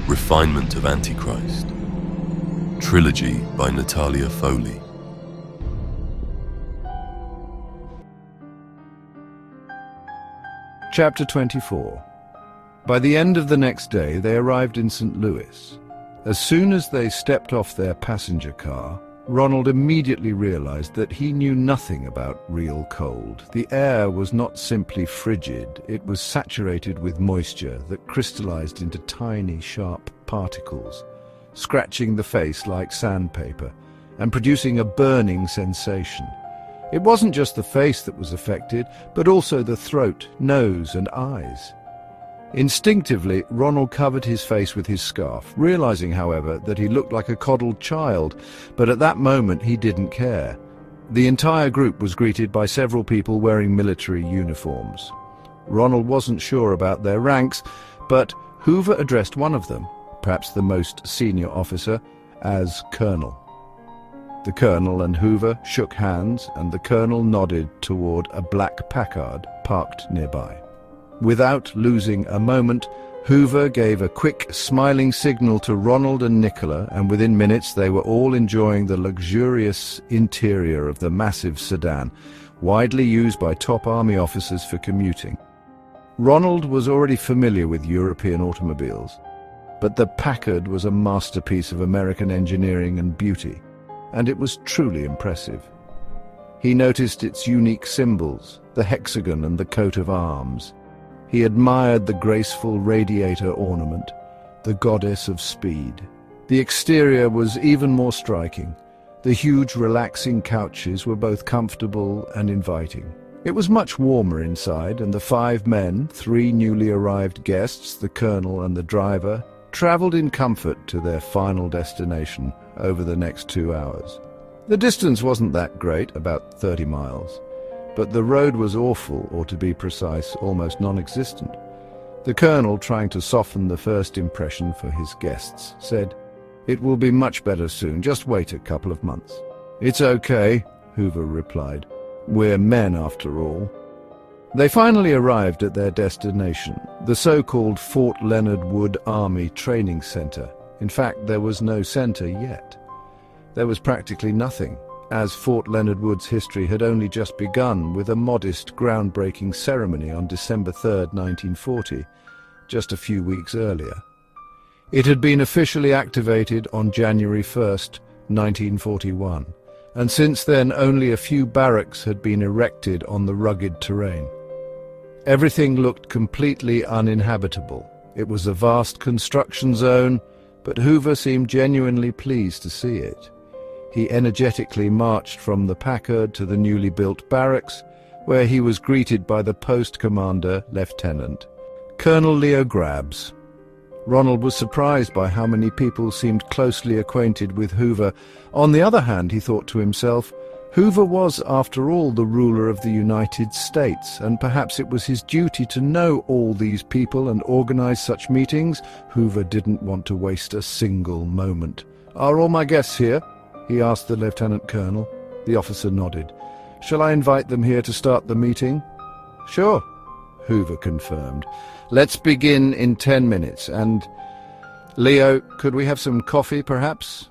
Refinement of Antichrist. Trilogy by Natalia Foley. Chapter 24. By the end of the next day, they arrived in St. Louis. As soon as they stepped off their passenger car, Ronald immediately realized that he knew nothing about real cold. The air was not simply frigid, it was saturated with moisture that crystallized into tiny, sharp particles, scratching the face like sandpaper and producing a burning sensation. It wasn't just the face that was affected, but also the throat, nose, and eyes. Instinctively, Ronald covered his face with his scarf, realizing, however, that he looked like a coddled child, but at that moment he didn't care. The entire group was greeted by several people wearing military uniforms. Ronald wasn't sure about their ranks, but Hoover addressed one of them, perhaps the most senior officer, as Colonel. The Colonel and Hoover shook hands, and the Colonel nodded toward a black Packard parked nearby. Without losing a moment, Hoover gave a quick, smiling signal to Ronald and Nikola, and within minutes they were all enjoying the luxurious interior of the massive sedan, widely used by top army officers for commuting. Ronald was already familiar with European automobiles, but the Packard was a masterpiece of American engineering and beauty, and it was truly impressive. He noticed its unique symbols, the hexagon and the coat of arms. He admired the graceful radiator ornament, the goddess of speed. The exterior was even more striking. The huge relaxing couches were both comfortable and inviting. It was much warmer inside, and the 5 men, 3 newly arrived guests, the colonel and the driver, traveled in comfort to their final destination over the next 2 hours. The distance wasn't that great, about 30 miles. But the road was awful, or to be precise, almost non-existent. The colonel, trying to soften the first impression for his guests, said, "It will be much better soon, just wait a couple of months." "It's okay," Hoover replied. "We're men after all." They finally arrived at their destination, the so-called Fort Leonard Wood Army Training Center. In fact, there was no center yet. There was practically nothing, as Fort Leonard Wood's history had only just begun with a modest, groundbreaking ceremony on December 3, 1940, just a few weeks earlier. It had been officially activated on January 1, 1941, and since then only a few barracks had been erected on the rugged terrain. Everything looked completely uninhabitable. It was a vast construction zone, but Hoover seemed genuinely pleased to see it. He energetically marched from the Packard to the newly built barracks, where he was greeted by the post commander, Lieutenant Colonel Leo Grabs. Ronald was surprised by how many people seemed closely acquainted with Hoover. On the other hand, he thought to himself, Hoover was, after all, the ruler of the United States, and perhaps it was his duty to know all these people and organize such meetings. Hoover didn't want to waste a single moment. "Are all my guests here?" he asked the lieutenant colonel. The officer nodded. "Shall I invite them here to start the meeting?" "Sure," Hoover confirmed. "Let's begin in 10 minutes, and... Leo, could we have some coffee, perhaps?"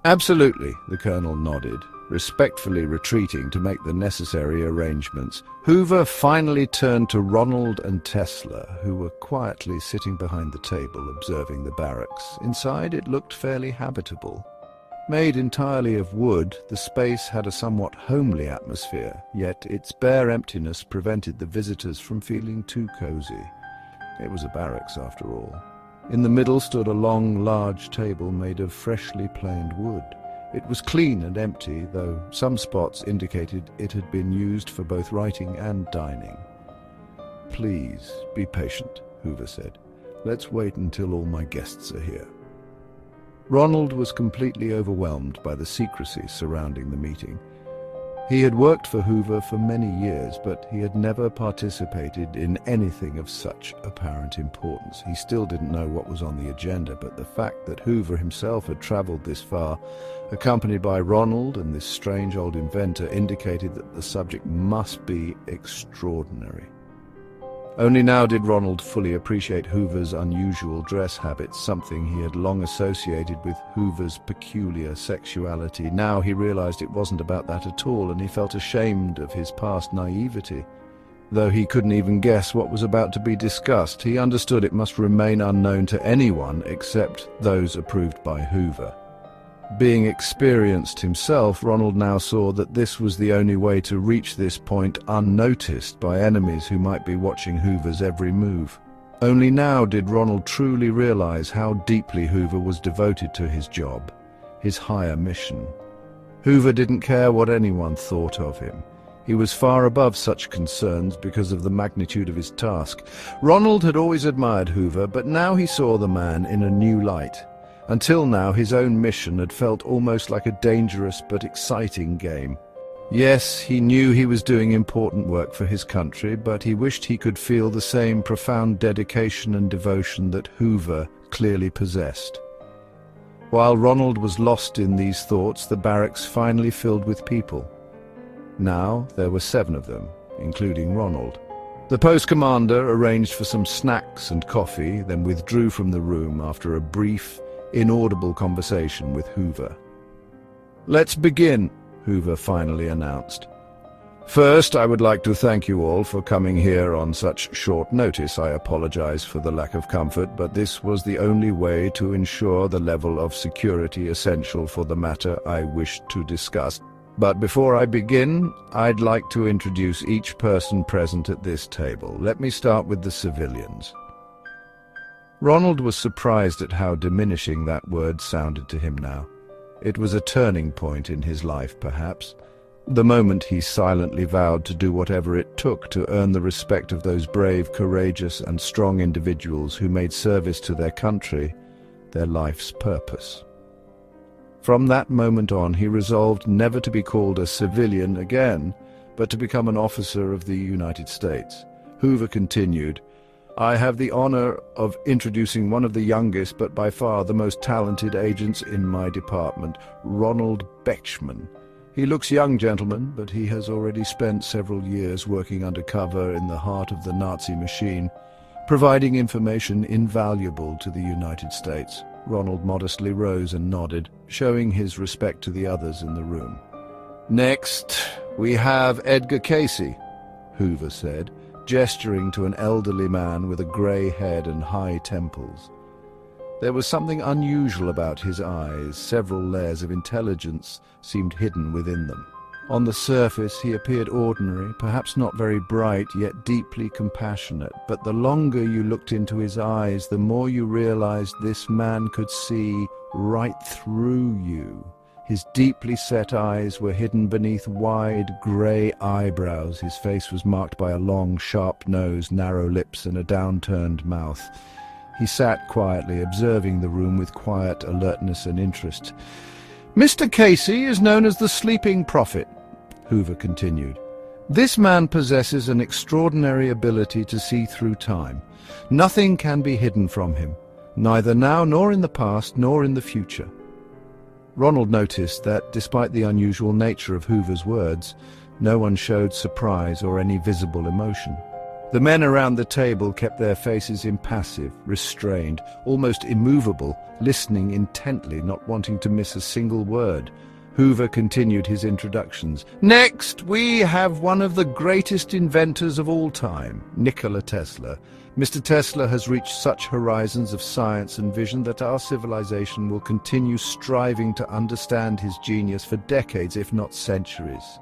"Absolutely," the colonel nodded, respectfully retreating to make the necessary arrangements. Hoover finally turned to Ronald and Tesla, who were quietly sitting behind the table observing the barracks. Inside it looked fairly habitable. Made entirely of wood, the space had a somewhat homely atmosphere, yet its bare emptiness prevented the visitors from feeling too cozy. It was a barracks, after all. In the middle stood a long, large table made of freshly planed wood. It was clean and empty, though some spots indicated it had been used for both writing and dining. "Please, be patient," Hoover said. "Let's wait until all my guests are here." Ronald was completely overwhelmed by the secrecy surrounding the meeting. He had worked for Hoover for many years, but he had never participated in anything of such apparent importance. He still didn't know what was on the agenda, but the fact that Hoover himself had traveled this far, accompanied by Ronald and this strange old inventor, indicated that the subject must be extraordinary. Only now did Ronald fully appreciate Hoover's unusual dress habits, something he had long associated with Hoover's peculiar sexuality. Now he realized it wasn't about that at all, and he felt ashamed of his past naivety. Though he couldn't even guess what was about to be discussed, he understood it must remain unknown to anyone except those approved by Hoover. Being experienced himself, Ronald now saw that this was the only way to reach this point unnoticed by enemies who might be watching Hoover's every move. Only now did Ronald truly realize how deeply Hoover was devoted to his job, his higher mission. Hoover didn't care what anyone thought of him. He was far above such concerns because of the magnitude of his task. Ronald had always admired Hoover, but now he saw the man in a new light. Until now, his own mission had felt almost like a dangerous but exciting game. Yes, he knew he was doing important work for his country, but he wished he could feel the same profound dedication and devotion that Hoover clearly possessed. While Ronald was lost in these thoughts, the barracks finally filled with people. Now there were 7 of them, including Ronald. The post commander arranged for some snacks and coffee, then withdrew from the room after a brief, inaudible conversation with Hoover. "Let's begin," Hoover finally announced. "First, I would like to thank you all for coming here on such short notice. I apologize for the lack of comfort, but this was the only way to ensure the level of security essential for the matter I wished to discuss. But before I begin, I'd like to introduce each person present at this table. Let me start with the civilians." Ronald was surprised at how diminishing that word sounded to him now. It was a turning point in his life, perhaps. The moment he silently vowed to do whatever it took to earn the respect of those brave, courageous, and strong individuals who made service to their country their life's purpose. From that moment on, he resolved never to be called a civilian again, but to become an officer of the United States. Hoover continued, "I have the honor of introducing one of the youngest but by far the most talented agents in my department, Ronald Bechman. He looks young, gentlemen, but he has already spent several years working undercover in the heart of the Nazi machine, providing information invaluable to the United States." Ronald modestly rose and nodded, showing his respect to the others in the room. "Next, we have Edgar Casey," Hoover said, gesturing to an elderly man with a grey head and high temples. There was something unusual about his eyes. Several layers of intelligence seemed hidden within them. On the surface, he appeared ordinary, perhaps not very bright, yet deeply compassionate. But the longer you looked into his eyes, the more you realized this man could see right through you. His deeply set eyes were hidden beneath wide, grey eyebrows. His face was marked by a long, sharp nose, narrow lips, and a downturned mouth. He sat quietly, observing the room with quiet alertness and interest. "Mr. Casey is known as the Sleeping Prophet," Hoover continued. "This man possesses an extraordinary ability to see through time. Nothing can be hidden from him, neither now nor in the past nor in the future." Ronald noticed that, despite the unusual nature of Hoover's words, no one showed surprise or any visible emotion. The men around the table kept their faces impassive, restrained, almost immovable, listening intently, not wanting to miss a single word. Hoover continued his introductions. "Next, we have one of the greatest inventors of all time, Nikola Tesla. Mr. Tesla has reached such horizons of science and vision that our civilization will continue striving to understand his genius for decades, if not centuries."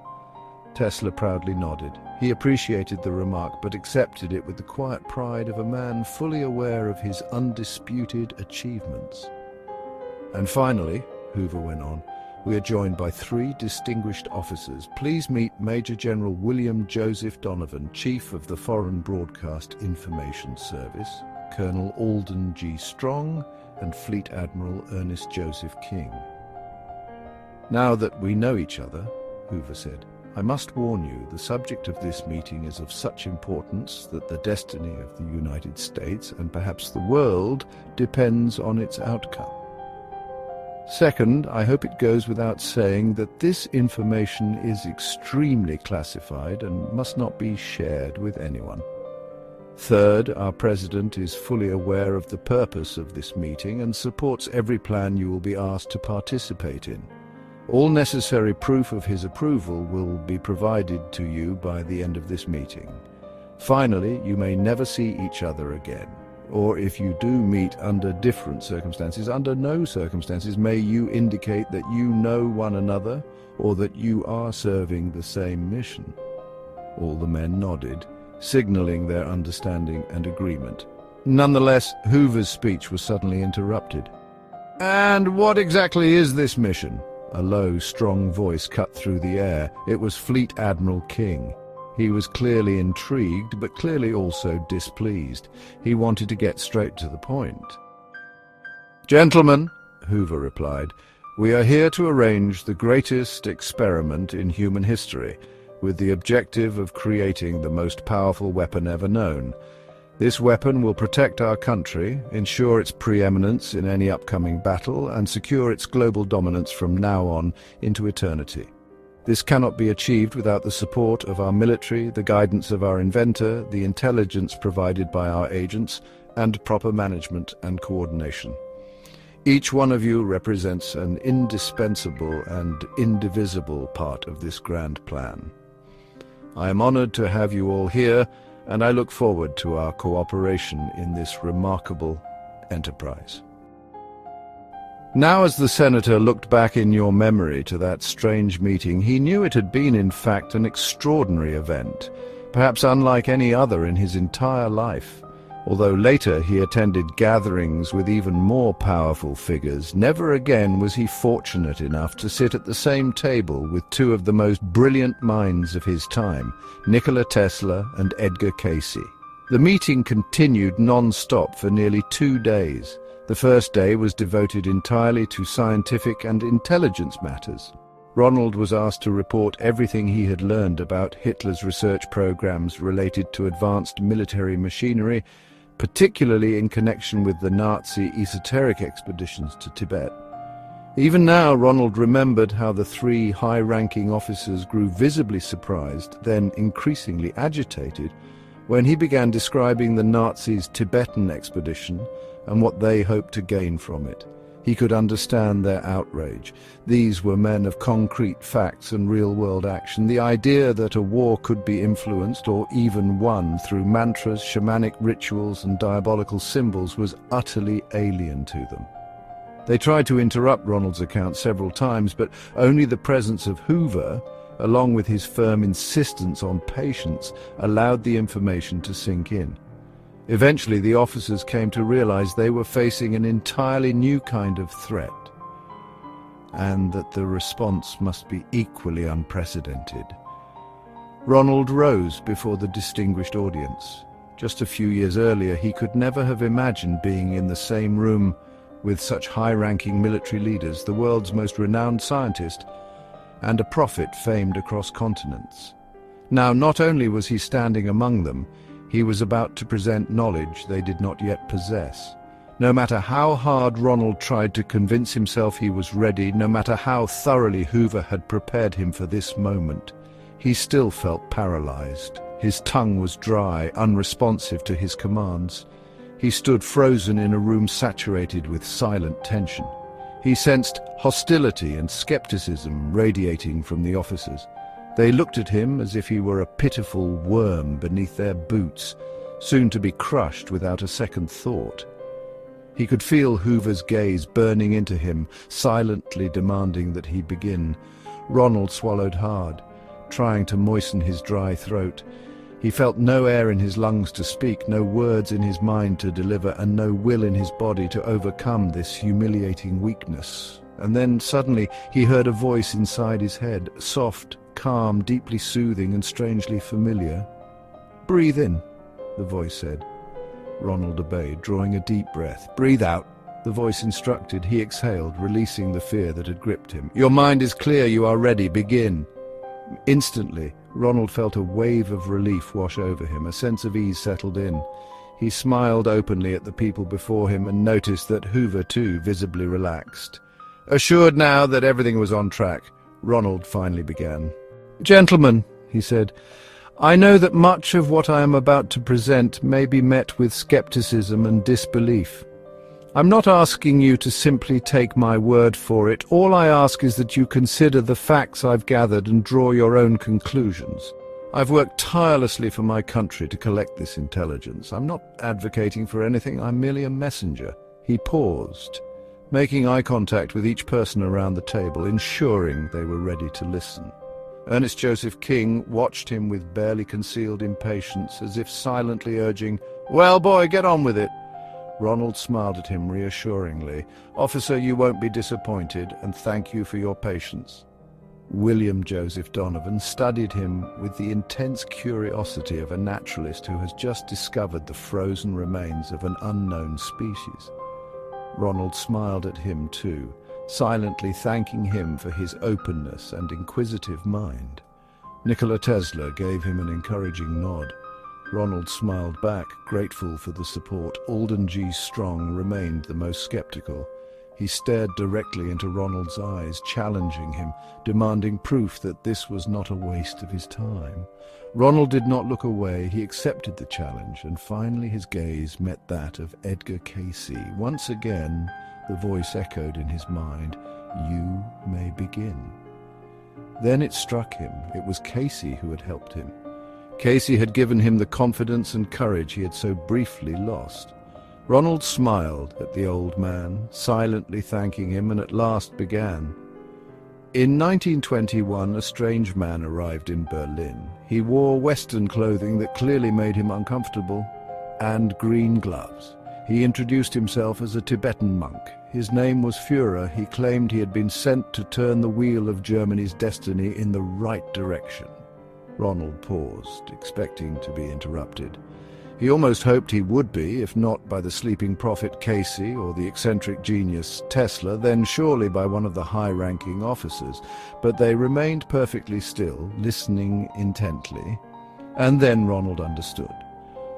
Tesla proudly nodded. He appreciated the remark, but accepted it with the quiet pride of a man fully aware of his undisputed achievements. "And finally," Hoover went on, "we are joined by 3 distinguished officers. Please meet Major General William Joseph Donovan, Chief of the Foreign Broadcast Information Service, Colonel Alden G. Strong, and Fleet Admiral Ernest Joseph King." "Now that we know each other," Hoover said, "I must warn you, the subject of this meeting is of such importance that the destiny of the United States, and perhaps the world, depends on its outcome. Second, I hope it goes without saying that this information is extremely classified and must not be shared with anyone." Third, our president is fully aware of the purpose of this meeting and supports every plan you will be asked to participate in. All necessary proof of his approval will be provided to you by the end of this meeting. Finally, you may never see each other again. Or if you do meet under different circumstances, under no circumstances may you indicate that you know one another or that you are serving the same mission. All the men nodded, signaling their understanding and agreement. Nonetheless, Hoover's speech was suddenly interrupted. "And what exactly is this mission?" A low, strong voice cut through the air. It was Fleet Admiral King. He was clearly intrigued, but clearly also displeased. He wanted to get straight to the point. "Gentlemen," Hoover replied, "we are here to arrange the greatest experiment in human history, with the objective of creating the most powerful weapon ever known. This weapon will protect our country, ensure its preeminence in any upcoming battle, and secure its global dominance from now on into eternity. This cannot be achieved without the support of our military, the guidance of our inventor, the intelligence provided by our agents, and proper management and coordination. Each one of you represents an indispensable and indivisible part of this grand plan. I am honored to have you all here, and I look forward to our cooperation in this remarkable enterprise." Now, as the senator looked back in your memory to that strange meeting, he knew it had been, in fact, an extraordinary event, perhaps unlike any other in his entire life. Although later he attended gatherings with even more powerful figures, never again was he fortunate enough to sit at the same table with two of the most brilliant minds of his time, Nikola Tesla and Edgar Cayce. The meeting continued non-stop for nearly 2 days. The first day was devoted entirely to scientific and intelligence matters. Ronald was asked to report everything he had learned about Hitler's research programs related to advanced military machinery, particularly in connection with the Nazi esoteric expeditions to Tibet. Even now, Ronald remembered how the 3 high-ranking officers grew visibly surprised, then increasingly agitated, when he began describing the Nazis' Tibetan expedition and what they hoped to gain from it. He could understand their outrage. These were men of concrete facts and real-world action. The idea that a war could be influenced or even won through mantras, shamanic rituals, and diabolical symbols was utterly alien to them. They tried to interrupt Ronald's account several times, but only the presence of Hoover, along with his firm insistence on patience, allowed the information to sink in. Eventually, the officers came to realize they were facing an entirely new kind of threat, and that the response must be equally unprecedented. Ronald rose before the distinguished audience. Just a few years earlier, he could never have imagined being in the same room with such high-ranking military leaders, the world's most renowned scientist, and a prophet famed across continents. Now, not only was he standing among them, he was about to present knowledge they did not yet possess. No matter how hard Ronald tried to convince himself he was ready, no matter how thoroughly Hoover had prepared him for this moment, he still felt paralyzed. His tongue was dry, unresponsive to his commands. He stood frozen in a room saturated with silent tension. He sensed hostility and skepticism radiating from the officers. They looked at him as if he were a pitiful worm beneath their boots, soon to be crushed without a second thought. He could feel Hoover's gaze burning into him, silently demanding that he begin. Ronald swallowed hard, trying to moisten his dry throat. He felt no air in his lungs to speak, no words in his mind to deliver, and no will in his body to overcome this humiliating weakness. And then suddenly he heard a voice inside his head, soft, calm, deeply soothing, and strangely familiar. "Breathe in," the voice said. Ronald obeyed, drawing a deep breath. "Breathe out," the voice instructed. He exhaled, releasing the fear that had gripped him. "Your mind is clear, you are ready, begin." Instantly, Ronald felt a wave of relief wash over him. A sense of ease settled in. He smiled openly at the people before him and noticed that Hoover, too, visibly relaxed. Assured now that everything was on track, Ronald finally began. "Gentlemen," he said, I know that much of what I am about to present may be met with skepticism and disbelief. I'm not asking you to simply take my word for it. All I ask is that you consider the facts I've gathered and draw your own conclusions. I've worked tirelessly for my country to collect this intelligence. I'm not advocating for anything, I'm merely a messenger. He paused, making eye contact with each person around the table, ensuring they were ready to listen. Ernest Joseph King watched him with barely concealed impatience, as if silently urging, "Well, boy, get on with it." Ronald smiled at him reassuringly. "Officer, you won't be disappointed, and thank you for your patience." William Joseph Donovan studied him with the intense curiosity of a naturalist who has just discovered the frozen remains of an unknown species. Ronald smiled at him too, silently thanking him for his openness and inquisitive mind. Nikola Tesla gave him an encouraging nod. Ronald smiled back, grateful for the support. Alden G. Strong remained the most skeptical. He stared directly into Ronald's eyes, challenging him, demanding proof that this was not a waste of his time. Ronald did not look away. He accepted the challenge, and finally his gaze met that of Edgar Cayce. Once again, the voice echoed in his mind, "You may begin." Then it struck him. It was Cayce who had helped him. Cayce had given him the confidence and courage he had so briefly lost. Ronald smiled at the old man, silently thanking him, and at last began. In 1921, a strange man arrived in Berlin. He wore Western clothing that clearly made him uncomfortable, and green gloves. He introduced himself as a Tibetan monk. His name was Führer. He claimed he had been sent to turn the wheel of Germany's destiny in the right direction. Ronald paused, expecting to be interrupted. He almost hoped he would be, if not by the sleeping prophet Cayce or the eccentric genius Tesla, then surely by one of the high-ranking officers. But they remained perfectly still, listening intently. And then Ronald understood.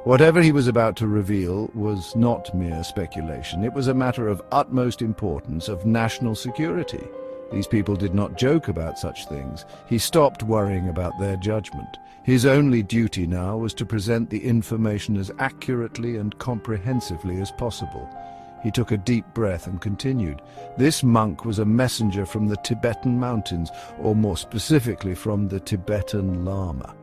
Whatever he was about to reveal was not mere speculation. It was a matter of utmost importance, of national security. These people did not joke about such things. He stopped worrying about their judgment. His only duty now was to present the information as accurately and comprehensively as possible. He took a deep breath and continued. This monk was a messenger from the Tibetan mountains, or more specifically from the Tibetan Lama.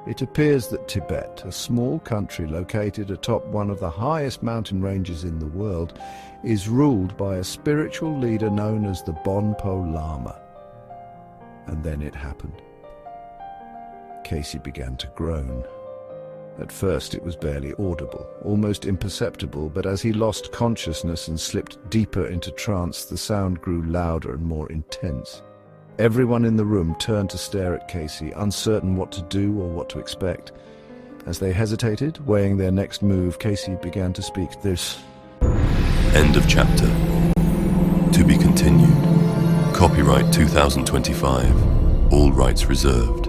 It appears that Tibet, a small country located atop one of the highest mountain ranges in the world, is ruled by a spiritual leader known as the Bonpo Lama. And then it happened. Cayce began to groan. At first it was barely audible, almost imperceptible, but as he lost consciousness and slipped deeper into trance, the sound grew louder and more intense. Everyone in the room turned to stare at Cayce, uncertain what to do or what to expect. As they hesitated, weighing their next move, Cayce began to speak. End of chapter. To be continued. Copyright 2025. All rights reserved.